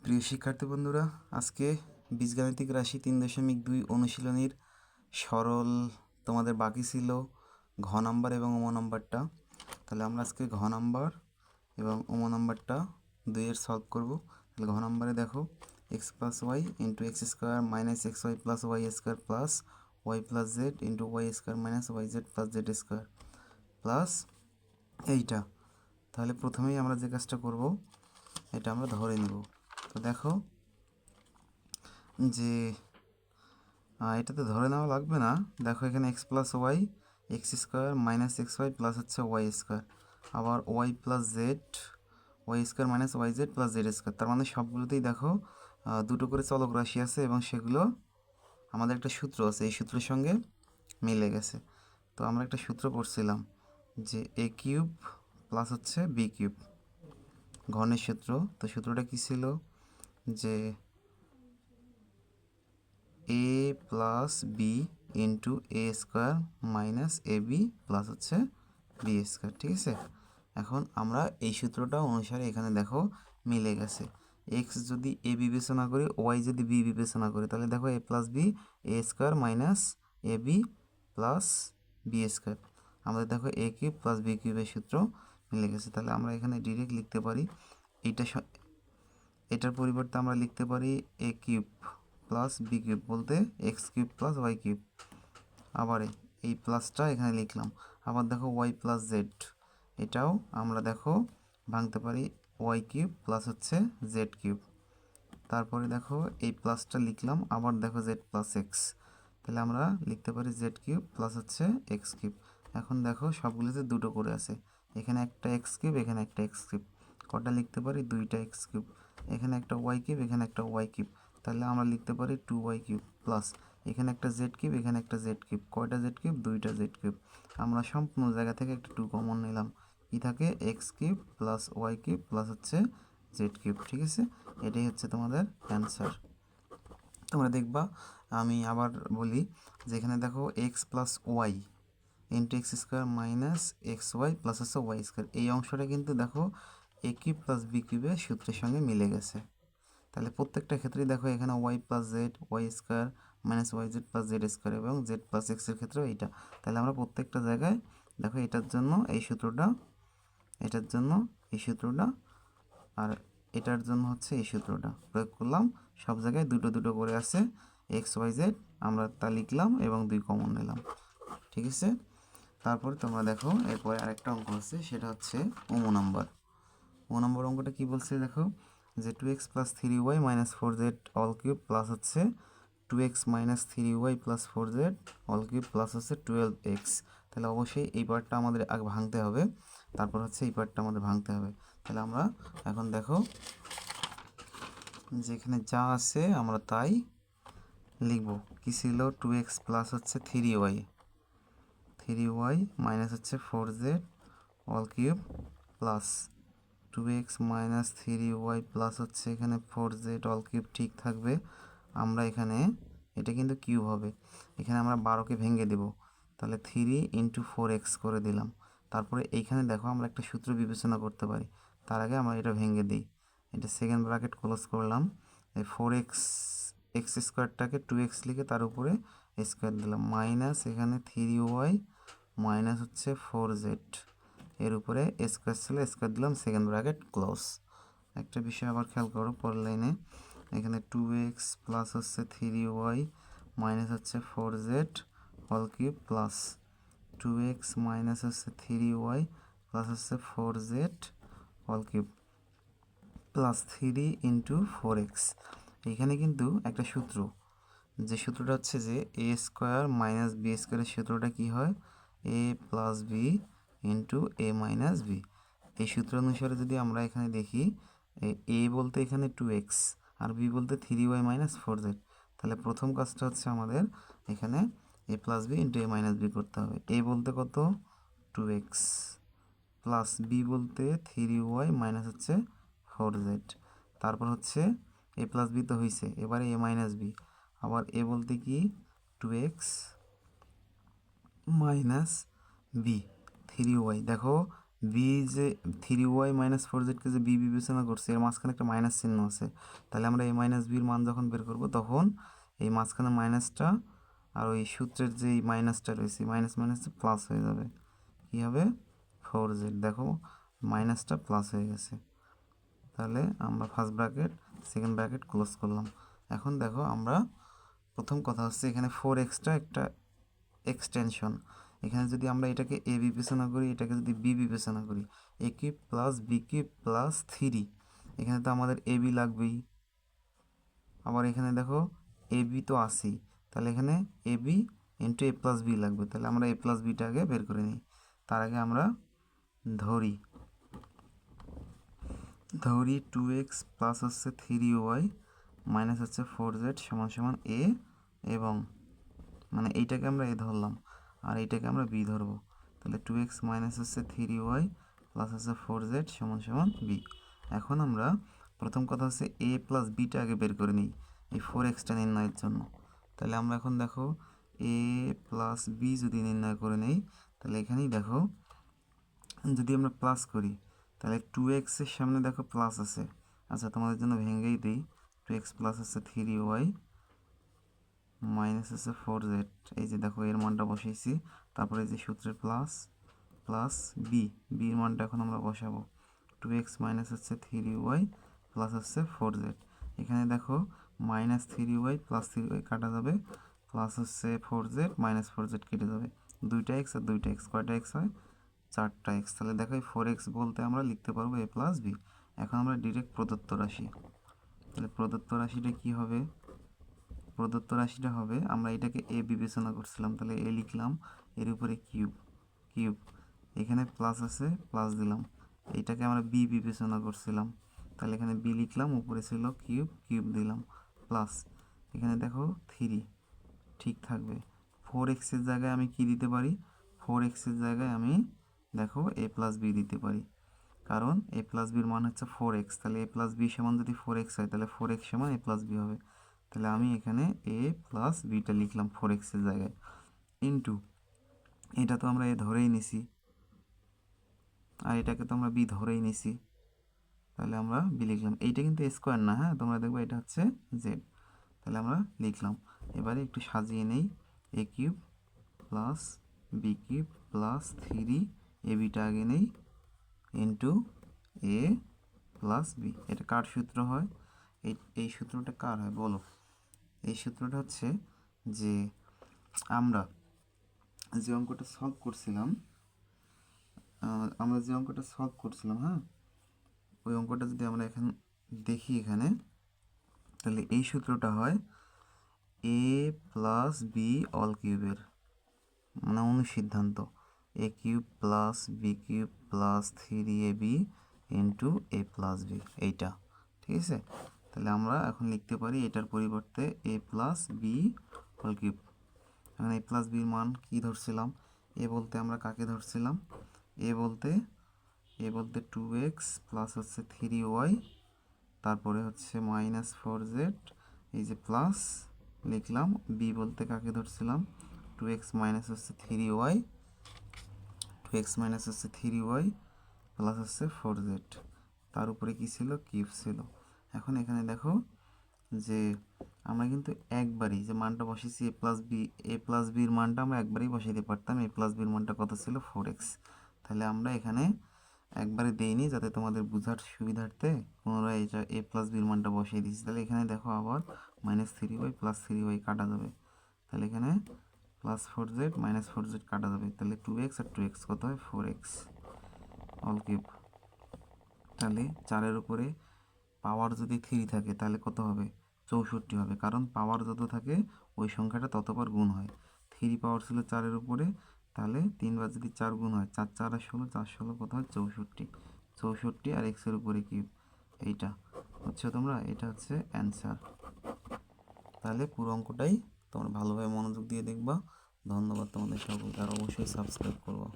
প্রিয় শিক্ষার্থী বন্ধুরা, আজকে বীজগাণিতিক রাশি 3.2 অনুশীলনীর সরল তোমাদের বাকি ছিল ঘ নাম্বার এবং ওম নাম্বারটা। তাহলে আমরা আজকে ঘ নাম্বার এবং ওম নাম্বারটা 2 সলভ করব। তাহলে ঘ নাম্বারে দেখো x plus y into x square minus x y plus y square plus y plus z into y square minus y z plus z square plus এইটা। তাহলে প্রথমেই আমরা যে কাজটা করব, এটা আমরা ধরে নেব। তো দেখো যে এটাতে ধরে নেওয়া লাগবে না। দেখো এখানে x plus y x square minus x y plus হচ্ছে ওয়াই স্কোয়ার, আবার y plus z y square minus y z plus z square. তার মানে সবগুলোতেই দেখো দুটো করে চলক রাশি আছে এবং সেগুলো আমাদের একটা সূত্র আছে, এই সূত্রের সঙ্গে মিলে গেছে। তো আমরা একটা সূত্র পড়ছিলাম যে এ কিউব প্লাস হচ্ছে বি কিউব, ঘনের সূত্র। তো সূত্রটা কী ছিল যে এ plus b into A square minus A B plus হচ্ছে বি স্কোয়ার। ঠিক আছে, এখন আমরা এই সূত্রটা অনুসারে এখানে দেখো মিলে গেছে। এক্স যদি এ বিবেচনা করি, ওয়াই যদি বি বিবেচনা করি, তাহলে দেখো এ plus B A square minus A B plus B square. আমাদের দেখো এ কিউব প্লাস বি কিউবের সূত্র মিলে গেছে। তাহলে আমরা এখানে ডিরেক্ট লিখতে পারি, এটার পরিবর্তে আমরা লিখতে পারি a cube plus b cube বলতে x cube plus y cube. আবার এই প্লাসটা এখানে লিখলাম। আবার দেখো ওয়াই প্লাস জেড, এটাও আমরা দেখো ভাঙতে পারি ওয়াই কিউব প্লাস হচ্ছে জেড কিউব। তারপরে দেখো এই প্লাসটা লিখলাম, আবার দেখো জেড প্লাস এক্স, তাহলে আমরা লিখতে পারি জেড কিউব প্লাস হচ্ছে এক্স কিউব। এখন দেখো সবগুলোতে দুটো করে আছে, এখানে একটা এক্স কিউব এখানে একটা এক্স কিউব, কটা লিখতে পারি দুইটা এক্স কিউব, এখানে একটা ওয়াই কিউব এখানে একটা ওয়াই কিউব, তাহলে আমরা লিখতে পারি টু ওয়াই কিউব প্লাস এখানে একটা জেড কিউব এখানে একটা জেড কিউব, কয়টা জেড কিউব দুইটা জেড কিউব। আমরা সম্পূর্ণ জায়গা থেকে একটা টু কমন নিলাম, কি থাকে x cube plus y cube plus হচ্ছে জেড কিউব। ঠিক আছে, এটাই হচ্ছে তোমাদের অ্যান্সার। তোমরা দেখবা, আমি আবার বলি যে এখানে দেখো x plus y into x square minus x y plus হচ্ছে ওয়াই স্কোয়ার, এই অংশটা কিন্তু দেখো এ কিউব প্লাস বি কিউবের সূত্রের সঙ্গে মিলে গেছে। তাহলে প্রত্যেকটা ক্ষেত্রেই দেখো এখানে y plus z y square minus y z plus z square এবং জেড প্লাস এক্সের ক্ষেত্রেও এইটা। তাহলে আমরা প্রত্যেকটা জায়গায় দেখো এটার জন্য এই সূত্রটা, এটার জন্য এই সূত্রটা, আর এটার জন্য হচ্ছে এই সূত্রটা প্রয়োগ করলাম। সব জায়গায় দুটো দুটো করে আছে এক্স ওয়াই জেড, আমরা তা লিখলাম এবং দুই কমন নিলাম। ঠিক আছে, তারপরে তোমরা দেখো এরপরে আরেকটা অঙ্ক আছে, সেটা হচ্ছে ওমো নাম্বার। ও নম্বর অঙ্কটা কী বলছে দেখো, যে two x plus three y minus four z all cube plus হচ্ছে two x minus three y plus four z all cube plus হচ্ছে 12x। তাহলে অবশ্যই এই পার্টটা আমাদের আগে ভাঙতে হবে, তারপর হচ্ছে এই পার্টটা আমাদের ভাঙতে হবে। তাহলে আমরা এখন দেখো যেখানে যা আছে আমরা তাই লিখব। কী ছিল, টু এক্স প্লাস হচ্ছে থ্রি ওয়াই মাইনাস হচ্ছে four z all cube plus two x minus three y plus হচ্ছে এখানে ফোর জেড অল কিউব ঠিক থাকবে। আমরা এখানে এটা কিন্তু কিউব হবে, এখানে আমরা 12কে ভেঙে দেব, তাহলে থ্রি ইন্টু ফোর এক্স করে দিলাম। তারপরে এইখানে দেখো আমরা একটা সূত্র বিবেচনা করতে পারি, তার আগে আমরা এটা ভেঙে দিই। এটা সেকেন্ড ব্র্যাকেট ক্লোজ করলাম, এই ফোর এক্স এক্স স্কোয়ারটাকে টু এক্স লিখে তার উপরে স্কোয়ার দিলাম মাইনাস এখানে থ্রি ওয়াই মাইনাস হচ্ছে ফোর জেড, এর উপরে স্কোয়ার ছিল স্কোয়ার দিলাম সেকেন্ড ব্র্যাকেট ক্লোজ। একটা বিষয় আবার খেয়াল করো পরের লাইনে, এখানে টু এক্স প্লাস হচ্ছে থ্রি ওয়াই মাইনাস হচ্ছে four z all cube plus two x minus হচ্ছে থ্রি ওয়াই প্লাস হচ্ছে four z all cube plus three into four x. এইখানে কিন্তু একটা সূত্র, যে সূত্রটা হচ্ছে যে এ স্কোয়ার মাইনাস বি স্কোয়ারের সূত্রটা কী হয়, এ plus b into a minus B. এই সূত্র অনুসারে যদি আমরা এখানে দেখি, এ বলতে এখানে টু এক্স আর বি বলতে three y minus four z, তাহলে প্রথম কাজটা হচ্ছে আমাদের এখানে a plus b into a minus b করতে হবে। এ বলতে কত টু এক্স প্লাস বি বলতে থ্রি ওয়াই মাইনাস হচ্ছে ফোর জেড, তারপর হচ্ছে এ প্লাস বি তো হয়েছে, এবারে এ মাইনাস বি, আবার এ বলতে কি two x minus b three y. দেখো বি যে 3y মাইনাস 4zকে যে বি বিবেচনা করছে এর মাঝখানে একটা মাইনাস চিহ্ন আছে, তাহলে আমরা এই মাইনাস বির মান যখন বের করব তখন এই মাঝখানে মাইনাসটা আর ওই সূত্রের যে মাইনাসটা রয়েছে মাইনাস মাইনাস প্লাস হয়ে যাবে, কী হবে 4z। দেখো মাইনাসটা প্লাস হয়ে গেছে, তাহলে আমরা first bracket second bracket close করলাম। এখন দেখো আমরা প্রথম কথা হচ্ছে এখানে 4xটা একটা এক্সটেনশন, এখানে যদি আমরা এটাকে এ বিবেচনা করি এটাকে যদি বি বিবেচনা করি a cube plus b cube plus 3, এখানে তো আমাদের এ বি লাগবেই, আবার এখানে দেখো এ বি তো আসেই, তাহলে এখানে A B into a plus B লাগবে, তাহলে আমরা এ প্লাস বিটা আগে বের করে নিই। তার আগে আমরা ধরি 2x প্লাস হচ্ছে 3y মাইনাস হচ্ছে 4z সমান সমান এ, এবং মানে এইটাকে আমরা এ ধরলাম আর এইটাকে আমরা বি ধরবো, তাহলে 2x মাইনাস হচ্ছে 3y প্লাস হচ্ছে 4z সমান সমান বি। এখন আমরা প্রথম কথা হচ্ছে এ প্লাস বিটা আগে বের করে নিই এই 4xটা নির্ণয়ের জন্য, তাহলে আমরা এখন দেখো এ প্লাস বি যদি নির্ণয় করে নেই তাহলে এখানেই দেখো যদি আমরা প্লাস করি তাহলে 2x এর সামনে দেখো প্লাস আছে, আচ্ছা তোমাদের জন্য ভেঙেই দিই, 2x প্লাস হচ্ছে 3y মাইনাস হচ্ছে 4z, এই যে দেখো এর মানটা বসাইছি, তারপরে এই যে সূত্রের প্লাস প্লাস বির মানটা এখন আমরা বসাবো 2x মাইনাস হচ্ছে 3y প্লাস হচ্ছে 4z, এখানে দেখো মাইনাস 3y প্লাস 3y কাটা যাবে, প্লাস হচ্ছে 4z মাইনাস 4z কেটে যাবে, দুইটা এক্স আর দুইটা এক্স, কয়টা এক্স হয় 4টা এক্স, তাহলে দেখো এই 4x বলতে আমরা লিখতে পারবো a প্লাস বি। এখন আমরা ডিরেক্ট প্রদত্ত রাশি, তাহলে প্রদত্ত রাশিটা কি হবে, প্রদত্ত রাশিটা হবে আমরা এটাকে এ বিবেচনা করছিলাম তাহলে এ লিখলাম, এর উপরে কিউব এখানে প্লাস আছে প্লাস দিলাম, এইটাকে আমরা বি বিবেচনা করছিলাম তাহলে এখানে বি লিখলাম, উপরে ছিল কিউব দিলাম প্লাস এখানে দেখো 3 ঠিক থাকবে, 4x এর জায়গায় আমি কি দিতে পারি, 4x এর জায়গায় আমি দেখো এ প্লাস বি দিতে পারি, কারণ এ প্লাস বির মান হচ্ছে 4x, তাহলে এ প্লাস বি সমান যদি 4x হয় তাহলে 4x সমান এ প্লাস বি হবে, তাহলে আমি এখানে এ প্লাস বিটা লিখলাম 4x এর জায়গায়, ইন্টু এটা তো আমরা এ ধরেই নিছি আর এটাকে তো আমরা বি ধরেই নিছি, তাহলে আমরা বি লিখলাম, এইটা কিন্তু স্কোয়ার না, হ্যাঁ তোমরা দেখবে এটা হচ্ছে জেড, তাহলে আমরা লিখলাম। এবারে একটু সাজিয়ে নেই, a cube plus b cube plus 3 a বিটা আগে নেই ইন্টু এ প্লাস বি, এটা কার সূত্র হয়, এই সূত্রটা কার হয় বলো, এই সূত্রটা হচ্ছে যে আমরা যে অঙ্কটা সলভ করছিলাম হ্যাঁ ওই অঙ্কটা যদি আমরা এখন দেখি এখানে তাহলে এই সূত্রটা হয় এ প্লাস বি অল কিউবের, মানে অনুসিদ্ধান্ত a cube plus b cube plus 3ab into a plus b, এইটা ঠিক আছে। তাহলে আমরা এখন লিখতে পারি এটার পরিবর্তে এ প্লাস বি হোল কিউব, এখন এ প্লাস বির মান কী ধরছিলাম, এ বলতে আমরা কাকে ধরছিলাম, এ বলতে 2x প্লাস হচ্ছে 3y তারপরে হচ্ছে মাইনাস 4z, এই যে প্লাস লিখলাম, বি বলতে কাকে ধরছিলাম 2x মাইনাস হচ্ছে 3y প্লাস হচ্ছে 4z, তার উপরে কী ছিল কিউব ছিল। এখন এখানে দেখো যে আমরা কিন্তু একবারই যে মানটা বসেছি এ প্লাস বির মানটা আমরা একবারই বসাইতে পারতাম, এ প্লাস বির মানটা কত ছিল 4x, তাহলে আমরা এখানে একবারে দেইনি যাতে তোমাদের বোঝার সুবিধার্থে পুনরায় এটা এ প্লাস বির মানটা বসিয়ে দিচ্ছি, তাহলে এখানে দেখো আবার মাইনাস 3y প্লাস 3y কাটা যাবে, তাহলে এখানে প্লাস 4z মাইনাস 4z কাটা যাবে, তাহলে 2x আর 2x কত হয় 4x অল কিউব, তাহলে 4-এর উপরে পাওয়ার যদি 3 থাকে তাহলে কত হবে 64 হবে, কারণ পাওয়ার যত থাকে ওই সংখ্যাটা ততবার গুণ হয়, 3 পাওয়ার ছিল 4-এর উপরে, তাহলে 3 বার যদি 4 গুণ হয় 4 4 আর 16, 4 16 কত হয় 64 আর এক্সের উপরে কিউব, এইটা হচ্ছে তোমরা, এটা হচ্ছে অ্যান্সার। তাহলে পুরো অঙ্কটাই তোমরা ভালোভাবে মনোযোগ দিয়ে দেখবা। ধন্যবাদ তোমাদের সকলকে, আর অবশ্যই সাবস্ক্রাইব করবো।